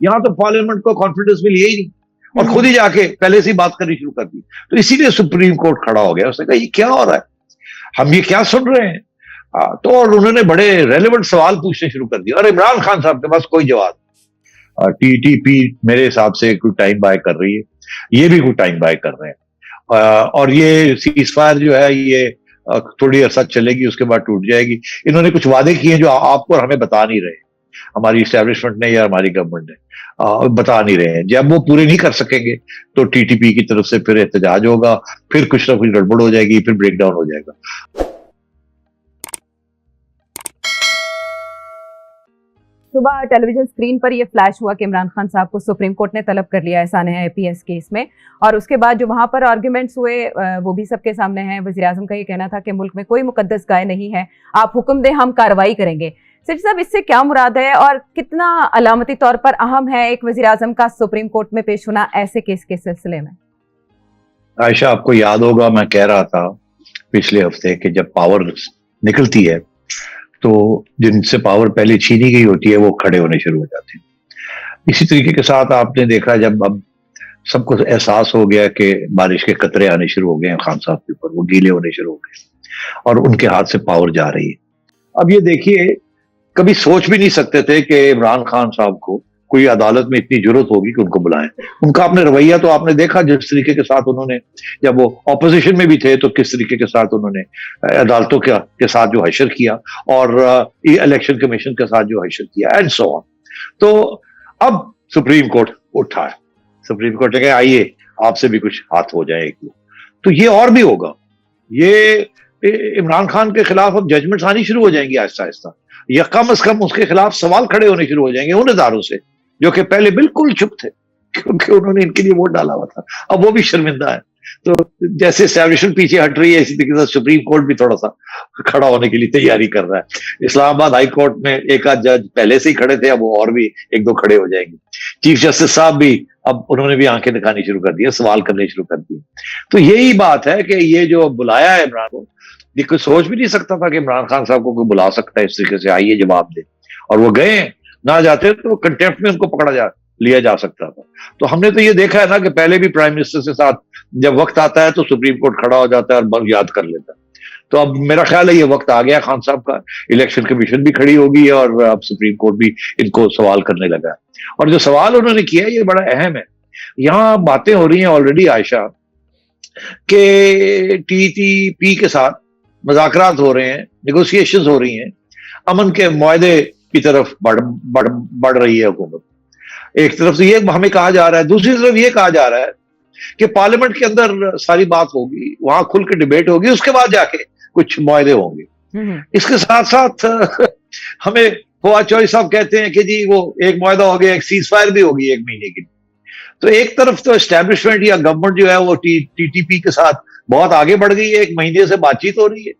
यहाँ तो पार्लियामेंट को कॉन्फिडेंस मिली ही नहीं, और खुद ही जाके पहले से ही बात करनी शुरू कर दी। तो इसीलिए सुप्रीम कोर्ट खड़ा हो गया, उसने कहा ये क्या हो रहा है, हम ये क्या सुन रहे हैं। तो और उन्होंने बड़े रेलेवेंट सवाल पूछने शुरू कर दिए, और इमरान खान साहब के पास कोई जवाब। टीटीपी मेरे हिसाब से कोई टाइम बाय कर रही है, ये भी कोई टाइम बाय कर रहे हैं, और ये सीज फायर जो है ये थोड़ी अरसा चलेगी, उसके बाद टूट जाएगी। इन्होंने कुछ वादे किए जो आपको और हमें बता नहीं रहे, हमारी इस्टेब्लिशमेंट ने या हमारी गवर्नमेंट ने बता नहीं रहे हैं। जब वो पूरे नहीं कर सकेंगे तो टीटीपी की तरफ से फिर एहतजाज होगा, फिर कुछ ना कुछ गड़बड़ हो जाएगी, फिर ब्रेकडाउन हो जाएगा। सुबह टेलीविजन स्क्रीन पर यह फ्लैश हुआ कि इमरान खान साहब को सुप्रीम कोर्ट ने तलब कर लिया है सानेहा आईपीएस केस में, और उसके बाद जो वहां पर आर्ग्यूमेंट्स हुए वो भी सबके सामने हैं। वज़ीर आज़म का ये कहना था कि मुल्क में कोई मुकद्दस गाय नहीं है, आप हुक्म दें हम कार्रवाई करेंगे। सिर्फ साहब, इससे क्या मुराद है और कितना अलामती तौर पर अहम है एक वज़ीर आज़म का सुप्रीम कोर्ट में पेश होना ऐसे केस के सिलसिले में? आयशा, आपको याद होगा मैं कह रहा था पिछले हफ्ते कि जब पावर निकलती है तो जिनसे पावर पहले छीनी गई होती है वो खड़े होने शुरू हो जाते हैं। इसी तरीके के साथ आपने देखा जब अब सबको एहसास हो गया कि बारिश के कतरे आने शुरू हो गए हैं खान साहब के ऊपर, वो गीले होने शुरू हो गए और उनके हाथ से पावर जा रही है। अब ये देखिए, कभी सोच भी नहीं सकते थे कि इमरान खान साहब को कोई अदालत में इतनी जरूरत होगी कि उनको बुलाएं। उनका आपने रवैया तो आपने देखा, जिस तरीके के साथ उन्होंने, जब वो ऑपोजिशन में भी थे तो किस तरीके के साथ उन्होंने अदालतों के साथ जो हशर किया, और इलेक्शन कमीशन के साथ जो हशर किया, एंड सो ऑन। तो अब सुप्रीम कोर्ट उठा है, सुप्रीम कोर्ट ने कहा आइए आपसे भी कुछ हाथ हो जाए एक। तो ये और भी होगा, ये इमरान खान के खिलाफ अब जजमेंट्स आनी शुरू हो जाएंगी आहिस्ता आहिस्ता, या कम से कम उसके खिलाफ सवाल खड़े होने शुरू हो जाएंगे उन इदारों से जो कि पहले बिल्कुल चुप थे, क्योंकि उन्होंने इनके लिए वोट डाला हुआ था। अब वो भी शर्मिंदा है। तो जैसे एस्टैब्लिशमेंट पीछे हट रही है, इसी तरीके से सुप्रीम कोर्ट भी थोड़ा सा खड़ा होने के लिए तैयारी कर रहा है। इस्लामाबाद हाई कोर्ट में एक आध जज पहले से ही खड़े थे, अब वो और भी एक दो खड़े हो जाएंगे। चीफ जस्टिस साहब भी अब उन्होंने भी आंखें दिखानी शुरू कर दी, सवाल करने शुरू कर दिए। तो यही बात है कि ये जो बुलाया है इमरान को, ये कोई सोच भी नहीं सकता था कि इमरान खान साहब को कोई बुला सकता है इस तरीके से, आइए जवाब दे। और वो गए, ना जाते तो कंटेम्प्ट में उनको पकड़ा लिया जा सकता था। तो हमने तो ये देखा है ना कि पहले भी प्राइम मिनिस्टर के साथ जब वक्त आता है तो सुप्रीम कोर्ट खड़ा हो जाता है और बग याद कर लेता है। तो अब मेरा ख्याल है ये वक्त आ गया खान साहब का, इलेक्शन कमीशन भी खड़ी होगी और अब सुप्रीम कोर्ट भी इनको सवाल करने लगा है। और जो सवाल उन्होंने किया ये बड़ा अहम है। यहाँ बातें हो रही हैं ऑलरेडी आयशा के टीटीपी के साथ मुज़ाकरात हो रहे हैं, नेगोशिएशंस हो रही हैं, अमन के मुआहदे की तरफ बढ़ रही है हुकूमत। एक तरफ से ये हमें कहा जा रहा है, दूसरी तरफ ये कहा जा रहा है कि पार्लियामेंट के अंदर सारी बात होगी, वहां खुल के डिबेट होगी, उसके बाद जाके कुछ मुआहदे होंगे। इसके साथ साथ हमें फवाद चौधरी साहब कहते हैं कि जी वो एक मुआहदा हो गया, एक सीज फायर भी होगी 1 महीने की। तो एक तरफ तो एस्टैब्लिशमेंट या गवर्नमेंट जो है वो टीटीपी के साथ बहुत आगे बढ़ गई है, 1 महीने से बातचीत हो रही है।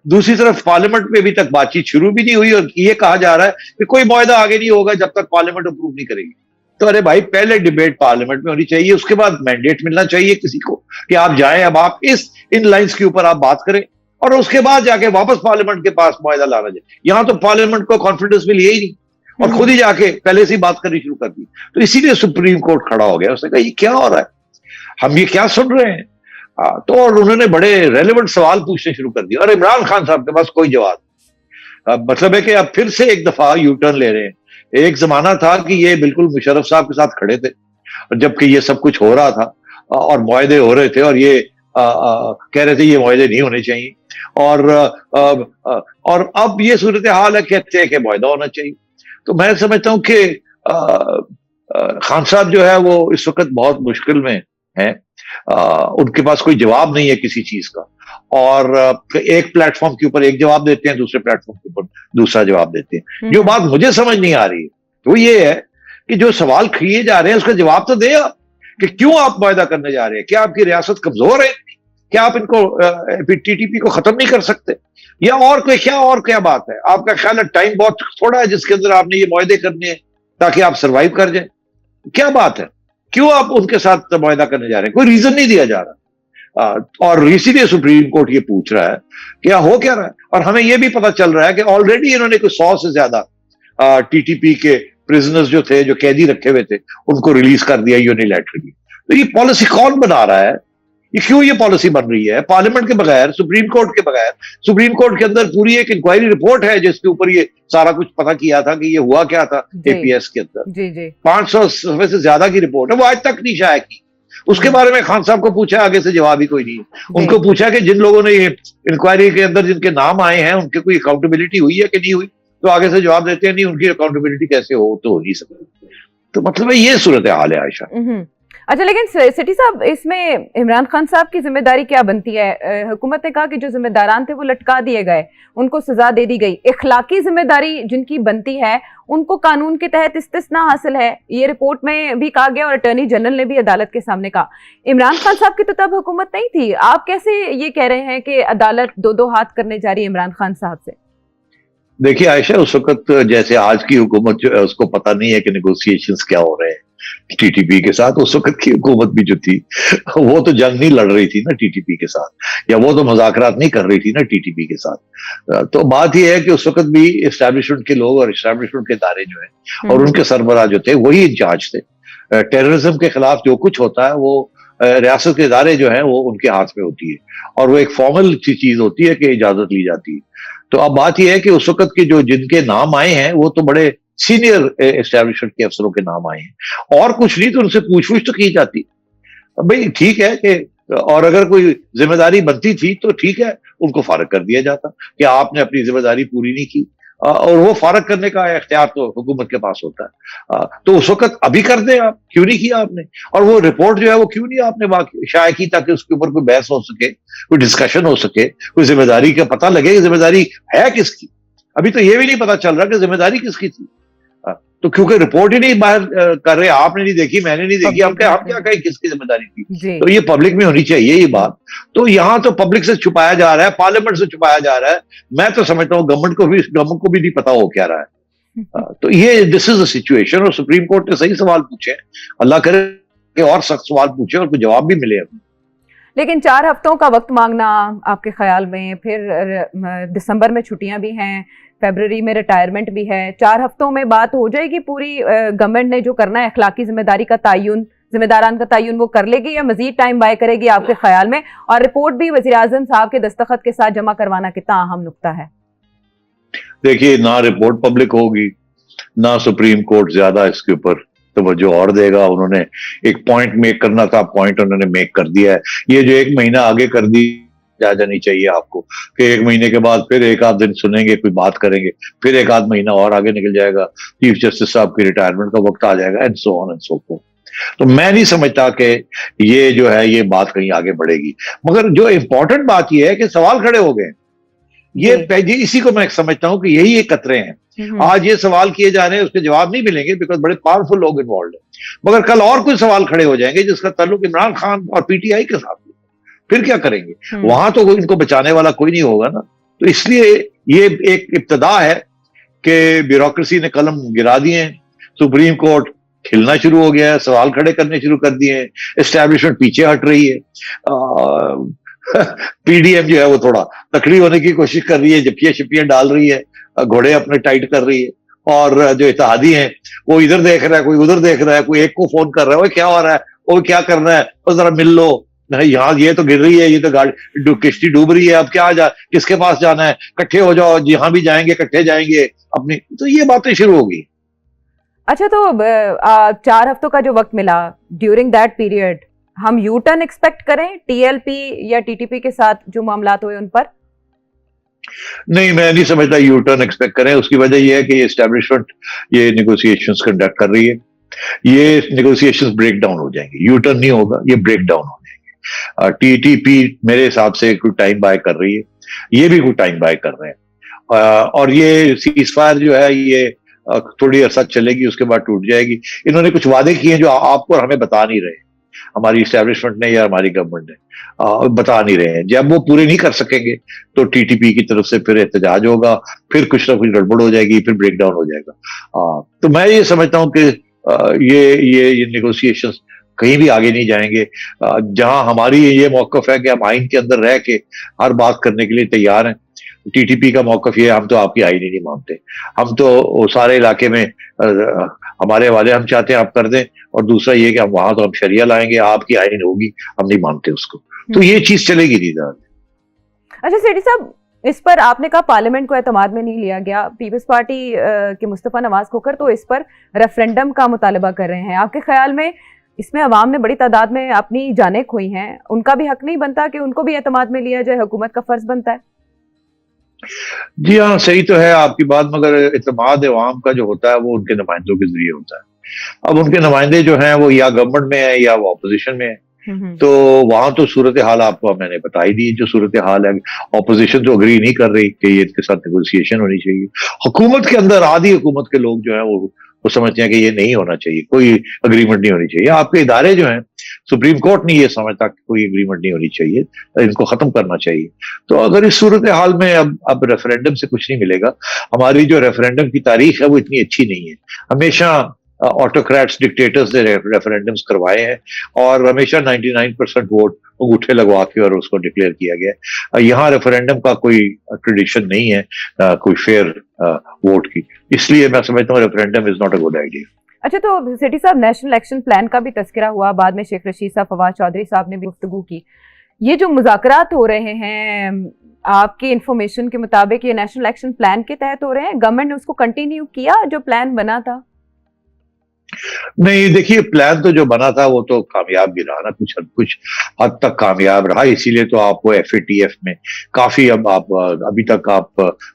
दूसरी तरफ पार्लियामेंट में अभी तक बातचीत शुरू भी नहीं हुई और ये कहा जा रहा है कि कोई मुआहदा आगे नहीं होगा जब तक पार्लियामेंट अप्रूव नहीं करेगी। तो अरे भाई, पहले डिबेट पार्लियामेंट में होनी चाहिए, उसके बाद मैंडेट मिलना चाहिए किसी को कि आप जाएं, अब आप इन लाइंस के ऊपर आप बात करें, और उसके बाद जाके वापस पार्लियामेंट के पास मुआहदा लाना जाए। यहां तो पार्लियामेंट को कॉन्फिडेंस मिली ही नहीं, और खुद ही जाके पहले से ही बात करनी शुरू कर दी। तो इसीलिए सुप्रीम कोर्ट खड़ा हो गया, उसने कहा ये क्या हो रहा है, हम ये क्या सुन रहे हैं। तो और उन्होंने बड़े रेलेवेंट सवाल पूछने शुरू कर दिए, और इमरान खान साहब के पास कोई जवाब। मतलब है कि अब फिर से एक दफा यू टर्न ले रहे हैं। एक जमाना था कि ये बिल्कुल मुशर्रफ साहब के साथ खड़े थे, जबकि ये सब कुछ हो रहा था और मुआहदे हो रहे थे, और ये कह रहे थे ये मुआहदे नहीं होने चाहिए, और अब ये सूरत हाल है, कहते हैं कि मुआहदा होना चाहिए। तो मैं समझता हूं कि खान साहब जो है वो इस वक्त बहुत मुश्किल में है। उनके पास कोई जवाब नहीं है किसी चीज का, और एक प्लेटफॉर्म के ऊपर एक जवाब देते हैं, दूसरे प्लेटफॉर्म के ऊपर दूसरा जवाब देते हैं। जो बात मुझे समझ नहीं आ रही है वो ये है कि जो सवाल किए जा रहे हैं उसका जवाब तो दे आप, कि क्यों आप मुआहदा करने जा रहे हैं। क्या आपकी रियासत कमजोर है? क्या आप इनको टीटीपी को खत्म नहीं कर सकते, या और क्या बात है? आपका ख्याल है टाइम बहुत थोड़ा है जिसके अंदर आपने ये मुआहदे करने हैं ताकि आप सर्वाइव कर जाए? क्या बात है, क्यों आप उनके साथ मुआहदा करने जा रहे हैं? कोई रीजन नहीं दिया जा रहा। और इसीलिए सुप्रीम कोर्ट ये पूछ रहा है कि हो क्या रहा है। और हमें ये भी पता चल रहा है कि ऑलरेडी इन्होंने कुछ 100 से ज्यादा टीटीपी के प्रिजनर्स जो थे, जो कैदी रखे हुए थे, उनको रिलीज कर दिया यूनिलैटरली। तो ये पॉलिसी कौन बना रहा है? ये क्यों ये पॉलिसी बन रही है पार्लियामेंट के बगैर, सुप्रीम कोर्ट के बगैर? सुप्रीम कोर्ट के अंदर पूरी एक इंक्वायरी रिपोर्ट है जिसके ऊपर ये सारा कुछ पता किया था कि ये हुआ क्या था जी एपीएस के अंदर। जी जी 500 सफे से ज्यादा की रिपोर्ट है, वो आज तक नहीं शाया की। उसके बारे में खान साहब को पूछा, आगे से जवाब ही कोई नहीं है। उनको पूछा कि जिन लोगों ने ये इंक्वायरी के अंदर जिनके नाम आए हैं उनके कोई अकाउंटेबिलिटी हुई है कि नहीं हुई, तो आगे से जवाब देते हैं नहीं, उनकी अकाउंटेबिलिटी कैसे हो, तो हो नहीं सकती। तो मतलब है ये सूरत हाल है आयशा। अच्छा, लेकिन सिटी साहब, इसमें इमरान खान साहब की जिम्मेदारी क्या बनती है? हुकूमत ने कहा कि जो जिम्मेदारान थे वो लटका दिए गए, उनको सजा दे दी गई। इखलाकी जिम्मेदारी जिनकी बनती है उनको कानून के तहत इस्तिस्ना हासिल है, ये रिपोर्ट में भी कहा गया और अटॉर्नी जनरल ने भी अदालत के सामने कहा। इमरान खान साहब की तो तब हुकूमत नहीं थी, आप कैसे ये कह रहे हैं कि अदालत दो दो हाथ करने जा रही है इमरान खान साहब से? देखिए आयशा, उस वक्त जैसे आज की हुकूमत जो है उसको पता नहीं है कि नेगोशिएशंस क्या हो रहे हैं टीटीपी के साथ। उस वक्त की हुकूमत भी जो थी वो तो जंग नहीं लड़ रही थी ना टीटीपी के साथ, या वो तो मुज़ाकरात नहीं कर रही थी ना टीटीपी के साथ। तो बात यह है कि उस वक्त भी इस्टेब्लिशमेंट के लोग और इस्टेब्लिशमेंट के इदारे जो है और उनके सरबराह जो थे वही इंचार्ज थे। टेररिज्म के खिलाफ जो कुछ होता है वो रियासत के इदारे जो है वो उनके हाथ में होती है, और वो एक फॉर्मल चीज होती है कि इजाजत ली जाती है। तो अब बात यह है कि उस वक्त के जो जिनके नाम आए हैं वो तो बड़े सीनियर एस्टेब्लिशमेंट के अफसरों के नाम आए हैं, और कुछ नहीं तो उनसे पूछ तो की जाती। अब भाई ठीक है कि, और अगर कोई जिम्मेदारी बनती थी तो ठीक है, उनको फारग कर दिया जाता कि आपने अपनी जिम्मेदारी पूरी नहीं की, और वो फारग करने का इख्तियार तो हुकूमत के पास होता है। तो उस वक्त अभी कर दें, आप क्यों नहीं किया आपने? और वो रिपोर्ट जो है वो क्यों नहीं आपने शाया की, ताकि उसके ऊपर कोई बहस हो सके, कोई डिस्कशन हो सके, कोई जिम्मेदारी का पता लगे कि जिम्मेदारी है किसकी। अभी तो ये भी नहीं पता चल रहा कि जिम्मेदारी किसकी थी। तो क्योंकि रिपोर्ट ही नहीं बाहर कर रहे, आपने नहीं देखी, मैंने नहीं देखी, हम क्या कहें किसकी जिम्मेदारी थी? तो ये पब्लिक में होनी चाहिए ये बात। तो यहाँ तो पब्लिक से छुपाया जा रहा है, पार्लियामेंट से छुपाया जा रहा है। मैं तो समझता हूँ गवर्नमेंट को भी नहीं पता हो क्या रहा है। तो ये दिस इज द सिचुएशन, और सुप्रीम कोर्ट ने सही सवाल पूछे, अल्लाह करे कि और सख्त सवाल पूछे और कोई जवाब भी मिले। लेकिन 4 हफ्तों का वक्त मांगना आपके ख्याल में, फिर दिसंबर में छुट्टियां भी हैं, फरवरी में रिटायरमेंट भी है, 4 हफ्तों में बात हो जाएगी पूरी? गवर्नमेंट ने जो करना है अखलाकी जिम्मेदारी का तयन, जिम्मेदारान का तयन, वो कर लेगी या मजीद टाइम बाय करेगी आपके ख्याल में? और रिपोर्ट भी वज़ीर आज़म साहब के दस्तखत के साथ जमा करवाना कितना अहम नुक्ता है? देखिए, ना रिपोर्ट पब्लिक होगी, ना सुप्रीम कोर्ट ज्यादा इसके ऊपर तवज्जो और देगा। उन्होंने एक पॉइंट मेक करना था, पॉइंट उन्होंने मेक कर दिया है। ये जो 1 महीना आगे कर दी जा जानी चाहिए आपको, कि 1 महीने के बाद फिर 1 आध दिन सुनेंगे, कोई बात करेंगे, फिर 1 आध महीना और आगे निकल जाएगा, चीफ जस्टिस साहब की रिटायरमेंट का वक्त आ जाएगा, and so on and so fourth. तो मैं नहीं समझता कि ये जो है ये बात कहीं आगे बढ़ेगी। मगर जो इंपॉर्टेंट बात ये है कि सवाल खड़े हो गए, ये इसी को मैं समझता हूं कि यही एक कतरे हैं। आज ये सवाल किए जा रहे हैं, उसके जवाब नहीं मिलेंगे बिकॉज बड़े पावरफुल लोग इन्वॉल्व है, मगर कल और कोई सवाल खड़े हो जाएंगे जिसका ताल्लुक इमरान खान और पीटीआई के साथ, फिर क्या करेंगे? वहां तो इनको बचाने वाला कोई नहीं होगा ना। तो इसलिए ये एक इब्तदा है कि ब्यूरोक्रेसी ने कलम गिरा दिए हैं, सुप्रीम कोर्ट खिलना शुरू हो गया है, सवाल खड़े करने शुरू कर दिए हैं, एस्टैब्लिशमेंट पीछे हट रही है, पीडीएम जो है वो थोड़ा तकड़ी होने की कोशिश कर रही है, जपियां शिपियां डाल रही है, घोड़े अपने टाइट कर रही है, और जो इत्तेहादी हैं वो इधर देख रहा है, कोई उधर देख रहा है, कोई एक को फोन कर रहा है, वो क्या हो रहा है, वो क्या करना है, वो जरा मिल लो, नहीं यहाँ ये तो गिर रही है, ये तो गाड़ी किश्ती डूब रही है, अब क्या किसके पास जाना है, इकट्ठे हो जाओ, जहां भी जाएंगे इकट्ठे जाएंगे अपनी। तो ये बातें शुरू होगी। अच्छा, तो 4 हफ्तों का जो वक्त मिला, ड्यूरिंग दैट पीरियड हम यू टर्न एक्सपेक्ट करें टीएलपी या टीटीपी के साथ जो मामलात हुए उन पर? नहीं, मैं नहीं समझता यू टर्न एक्सपेक्ट करें। उसकी वजह यह है कि ये एस्टेब्लिशमेंट ये नेगोशिएशंस कंडक्ट कर रही है, ये नेगोशिएशंस ब्रेक डाउन हो जाएंगे, यू टर्न नहीं होगा, ये ब्रेक डाउन हो जाएंगे। टीटीपी मेरे हिसाब से कोई टाइम बाय कर रही है, ये भी कोई टाइम बाय कर रहे हैं, और ये सीज फायर जो है ये थोड़ी अरसा चलेगी, उसके बाद टूट जाएगी। इन्होंने कुछ वादे किए जो आपको और हमें बता नहीं रहे, हमारी इस्टेब्लिशमेंट ने या हमारी गवर्नमेंट ने बता नहीं रहे हैं। जब वो पूरे नहीं कर सकेंगे तो टीटीपी की तरफ से फिर एहतजाज होगा, फिर कुछ ना कुछ गड़बड़ हो जाएगी, फिर ब्रेक डाउन हो जाएगा। तो मैं ये समझता हूँ कि ये नेगोशिएशंस कहीं भी आगे नहीं जाएंगे। जहां हमारी ये मौकफ है कि हम आइन के अंदर रह के हर बात करने के लिए तैयार हैं, टीटीपी का मौकफ ये है, हम तो आपकी आईन ही नहीं मानते, हम तो वो सारे इलाके में हमारे वाले हम चाहते हैं आप कर दें, और दूसरा ये कि हम वहां तो हम शरिया लाएंगे, आपकी आईन होगी, हम नहीं मानते उसको। तो ये चीज चलेगी नहीं ज़्यादा। अच्छा सेठी साहब, इस पर आपने कहा पार्लियामेंट को एतमाद में नहीं लिया गया, पीपल्स पार्टी के मुस्तफा नवाज खोखर तो इस पर रेफरेंडम का मुतालबा कर रहे हैं। आपके ख्याल में इसमें अवाम ने बड़ी तादाद में अपनी जानें खोई हैं, उनका भी हक नहीं बनता कि उनको भी एतमाद में लिया जाए? हुकूमत का फर्ज बनता है। जी हाँ, सही तो है आपकी बात, मगर इत्तेमाद अवाम का जो होता है वो उनके नुमाइंदों के जरिए होता है। अब उनके नुमाइंदे जो हैं वो या गवर्नमेंट में है या वो अपोजिशन में है। हम्म। तो वहां तो सूरत हाल आपको मैंने बता ही दी, जो सूरत हाल है। ऑपोजिशन तो अग्री नहीं कर रही कि ये इनके साथ नेगोशिएशन होनी चाहिए। हुकूमत के अंदर आधी हुकूमत के लोग जो है वो समझते हैं कि ये नहीं होना चाहिए, कोई अग्रीमेंट नहीं होनी चाहिए। आपके इदारे जो हैं, सुप्रीम कोर्ट नहीं ये समझता कि कोई एग्रीमेंट नहीं होनी चाहिए, इनको खत्म करना चाहिए। तो अगर इस सूरत हाल में अब रेफरेंडम से कुछ नहीं मिलेगा। हमारी जो रेफरेंडम की तारीख है वो इतनी अच्छी नहीं है। हमेशा ऑटोक्रेट्स, डिक्टेटर्स ने रेफरेंडम्स करवाए हैं, और हमेशा 99% वोट अंगूठे लगवा के और उसको डिक्लेयर किया गया। यहाँ रेफरेंडम का कोई ट्रेडिशन नहीं है, कोई फेयर वोट की। इसलिए मैं समझता हूँ referendum is not a good idea. अच्छा, तो सेठी साहब, नेशनल एक्शन प्लान का भी तस्करा हुआ, बाद में शेख रशीद साहब, फवाद चौधरी साहब ने भी गुफ्तगू की। ये जो मुज़ाकरात हो रहे हैं, आपकी इंफॉर्मेशन के मुताबिक ये नेशनल एक्शन प्लान के तहत हो रहे हैं? गवर्नमेंट ने उसको कंटिन्यू किया जो प्लान बना था? नहीं, देखिए, प्लान तो जो बना था वो तो कामयाब भी रहा ना, कुछ हद तक कामयाब रहा। इसीलिए तो आपको एफएटीएफ में काफी, अब आप अभी तक आप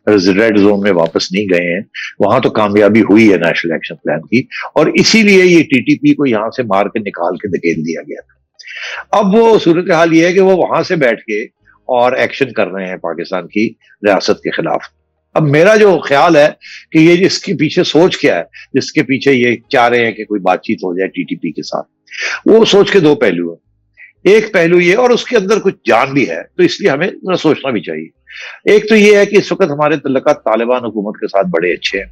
रेड जोन में वापस नहीं गए हैं। वहां तो कामयाबी हुई है नेशनल एक्शन प्लान की, और इसीलिए ये टीटीपी को यहां से मार के निकाल के धकेल दिया गया था। अब वो सूरत हाल ये है कि वो वहां से बैठ के और एक्शन कर रहे हैं पाकिस्तान की रियासत के खिलाफ। अब मेरा जो ख्याल है कि ये जिसके पीछे सोच क्या है, जिसके पीछे ये चाह रहे हैं कि कोई बातचीत हो जाए टीटीपी के साथ, वो सोच के दो पहलू है। एक पहलू ये, और उसके अंदर कुछ जान भी है, तो इसलिए हमें थोड़ा सोचना भी चाहिए। एक तो ये है कि इस वक्त हमारे तल्लुकात तालिबान हुकूमत के साथ बड़े अच्छे हैं,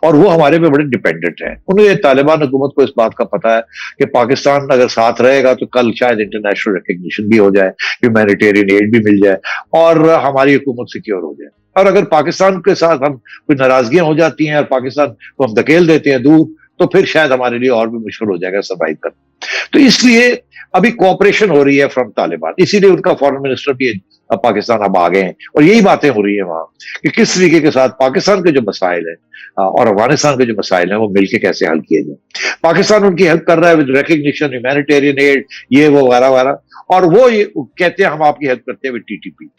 और वो हमारे पे बड़े डिपेंडेंट हैं। उन्हें, तालिबान हुकूमत को इस बात का पता है कि पाकिस्तान अगर साथ रहेगा तो कल शायद इंटरनेशनल रिकग्निशन भी हो जाए, ह्यूमैनिटेरियन एड भी मिल जाए, और हमारी हुकूमत सिक्योर हो जाए। और अगर पाकिस्तान के साथ हम कोई नाराजगियां हो जाती हैं और पाकिस्तान को हम धकेल देते हैं दूर, तो फिर शायद हमारे लिए और भी मुश्किल हो जाएगा सर्वाइव करना। तो इसलिए अभी कोऑपरेशन हो रही है फ्रॉम तालिबान, इसीलिए उनका फॉरेन मिनिस्टर भी पाकिस्तान अब आ गए हैं, और यही बातें हो रही है वहां कि किस तरीके के साथ पाकिस्तान के जो मसाइल है और अफगानिस्तान के जो मसाइल हैं वो मिलकर कैसे हल किए जाए। पाकिस्तान उनकी हेल्प कर रहा है विद रिकग्निशन, ह्यूमैनिटेरियन एड, ये वो वगैरह वगैरह, और वो ये कहते हैं हम आपकी हेल्प करते हैं विद टीटीपी।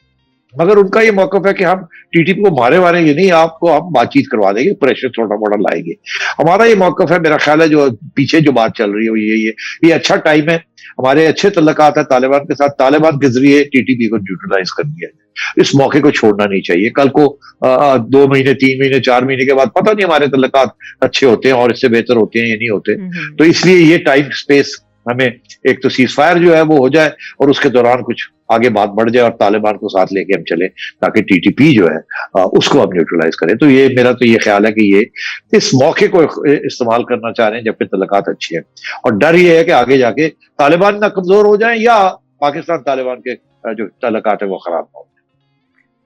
मगर उनका ये मौकफ है कि हम टीटीपी को मारे मारेंगे नहीं, आपको हम बातचीत करवा देंगे, प्रेशर छोटा मोटा लाएंगे। हमारा ये मौकफ है, मेरा ख्याल है, जो पीछे जो बात चल रही है वो ये अच्छा टाइम है, हमारे अच्छे तल्लुकात है तालिबान के साथ, तालिबान के जरिए टीटीपी को न्यूट्रलाइज कर दिया है। इस मौके को छोड़ना नहीं चाहिए। कल को 2 महीने, 3 महीने, 4 महीने के बाद पता नहीं हमारे तल्लुकात अच्छे होते हैं और इससे बेहतर होते हैं या नहीं होते। तो इसलिए ये टाइम स्पेस, हमें एक तो सीज फायर जो है वो हो जाए, और उसके दौरान कुछ आगे बात बढ़ जाए और तालिबान को साथ लेके हम चले, ताकि टीटीपी जो है उसको हम न्यूट्रलाइज करें। तो ये मेरा तो ये ख्याल है कि ये इस मौके को इस्तेमाल करना चाह रहे हैं जबकि तल्लुकात अच्छे हैं, और डर ये है कि आगे जाके तालिबान ना कमजोर हो जाए या पाकिस्तान तालिबान के जो तल्लुकात है वो खराब हो।